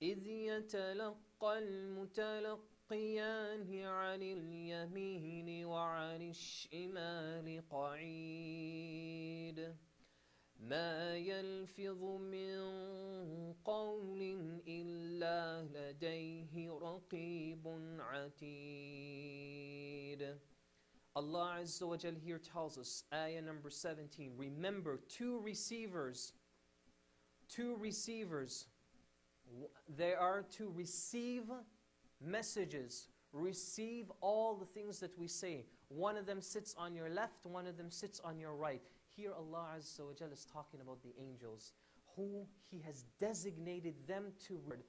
إذ يتلقى المتلقيان عن اليمين وعن الشمال قعيد ما يلفظ من قول إلا لديه رقيب عتيد. Allah Azza wa Jal here tells us, ayah number 17, remember two receivers. They are to receive messages, receive all the things that we say. One of them sits on your left, one of them sits on your right. Here Allah Azza wa Jal is talking about the angels, who He has designated them to word.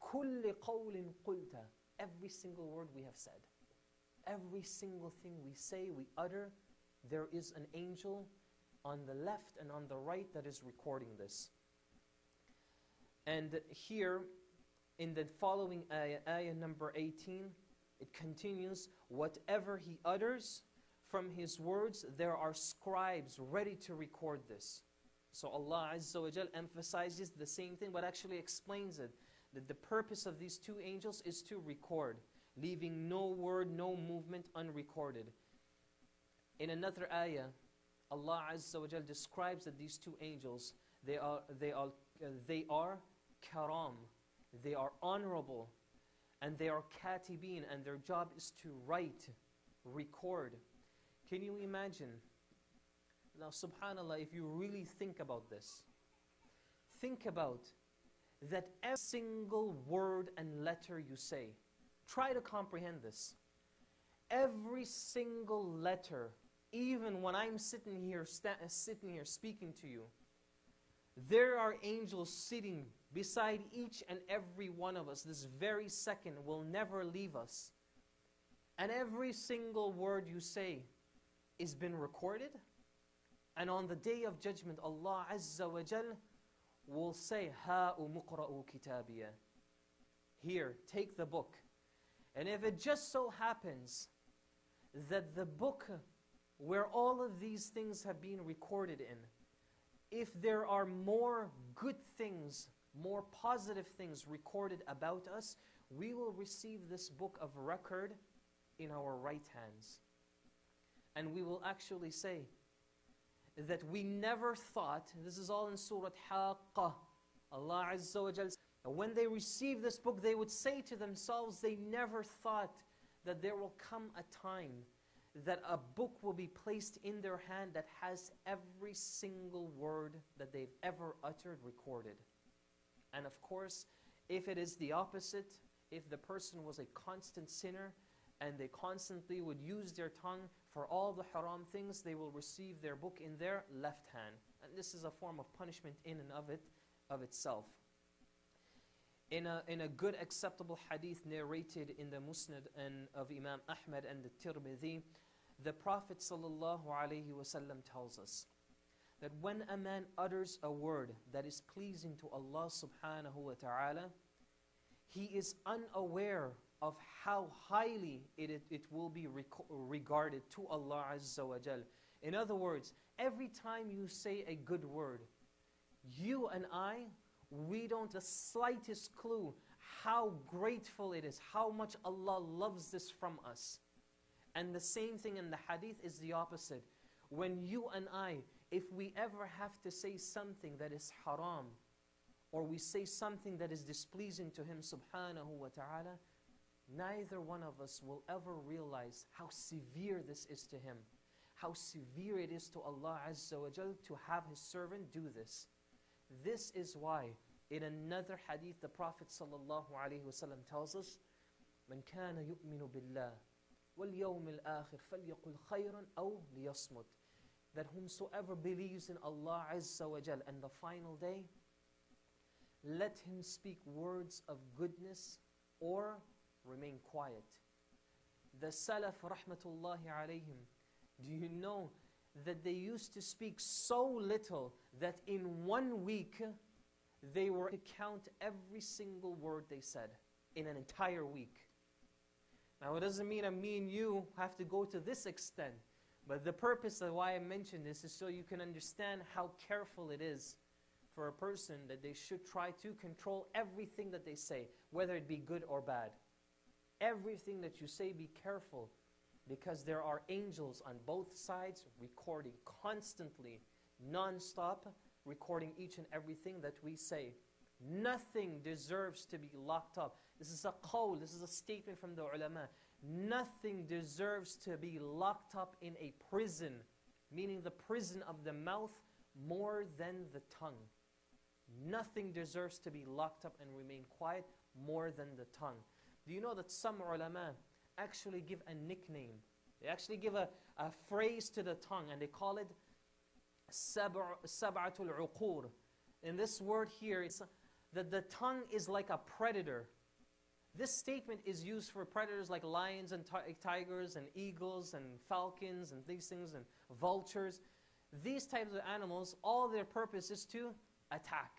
كُلِّ قَوْلٍ قُلْتَ, every single word we have said. Every single thing we say, we utter, there is an angel on the left and on the right that is recording this. And here, in the following ayah, ayah number 18, it continues, whatever he utters from his words, there are scribes ready to record this. So Allah Azza wa Jal emphasizes the same thing, but actually explains it, that the purpose of these two angels is to record, leaving no word, no movement unrecorded. In another ayah, Allah Azza wa Jal describes that these two angels, they are karam, they are honorable, and they are katibin, and their job is to write, record. Can you imagine? Now subhanallah, if you really think about this, think about that every single word and letter you say, try to comprehend this. Every single letter, even when I'm sitting here speaking to you, there are angels sitting beside each and every one of us. This very second will never leave us. And every single word you say is been recorded. And on the day of judgment, Allah Azza wa Jal will say, هَاءُ مُقْرَأُ كِتَابِيَ. Here, take the book. And if it just so happens that the book where all of these things have been recorded in, if there are more good things, more positive things recorded about us, we will receive this book of record in our right hands. And we will actually say that we never thought, this is all in Surat Qaf, Allah Azza wa Jal, when they receive this book, they would say to themselves, they never thought that there will come a time that a book will be placed in their hand that has every single word that they've ever uttered recorded. And of course, if it is the opposite, if the person was a constant sinner and they constantly would use their tongue for all the haram things, they will receive their book in their left hand. And this is a form of punishment in and of itself. In a good acceptable hadith narrated in the Musnad of Imam Ahmad and the Tirmidhi, the Prophet ﷺ tells us that when a man utters a word that is pleasing to Allah subhanahu wa ta'ala, he is unaware of how highly it will be regarded to Allah Azza wa Jal. In other words, every time you say a good word, you and I, we don't the slightest clue how grateful it is, how much Allah loves this from us. And the same thing in the hadith is the opposite. When you and I, if we ever have to say something that is haram, or we say something that is displeasing to Him subhanahu wa ta'ala, neither one of us will ever realize how severe this is to Him, how severe it is to Allah Azza wa Jal to have His servant do this. This is why in another hadith the Prophet sallallahu alaihi wasallam tells us, "Man kana yu'minu billah wal yawmil akhir falyaqul khayran aw liyasmut." That whomsoever believes in Allah Azza wa Jal and the final day, let him speak words of goodness or remain quiet. The Salaf rahmatullahi alayhim, do you know that they used to speak so little that in 1 week they were to count every single word they said in an entire week. Now it doesn't mean that me and you have to go to this extent, but the purpose of why I mention this is so you can understand how careful it is for a person that they should try to control everything that they say, whether it be good or bad. Everything that you say, be careful, because there are angels on both sides recording constantly, non-stop, recording each and everything that we say. Nothing deserves to be locked up. This is a qawl, this is a statement from the ulama. Nothing deserves to be locked up in a prison, meaning the prison of the mouth, more than the tongue. Nothing deserves to be locked up and remain quiet more than the tongue. Do you know that some ulama actually give a nickname? They actually give a phrase to the tongue, and they call it sab'atul uqur. In this word here, it's that the tongue is like a predator. This statement is used for predators like lions and tigers and eagles and falcons and these things and vultures. These types of animals, all their purpose is to attack.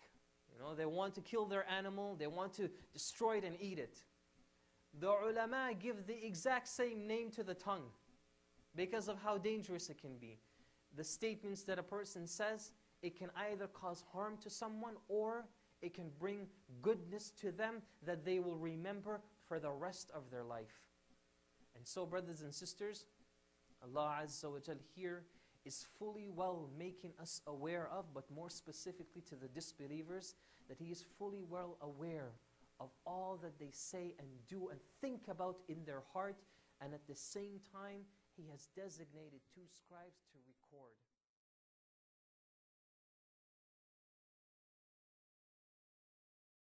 You know, they want to kill their animal, they want to destroy it and eat it. The ulama give the exact same name to the tongue because of how dangerous it can be. The statements that a person says, it can either cause harm to someone or it can bring goodness to them that they will remember for the rest of their life. And so, brothers and sisters, Allah Azza wa Jal here is fully well making us aware of, but more specifically to the disbelievers, that He is fully well aware of all that they say and do and think about in their heart, and at the same time, He has designated 2 scribes to record.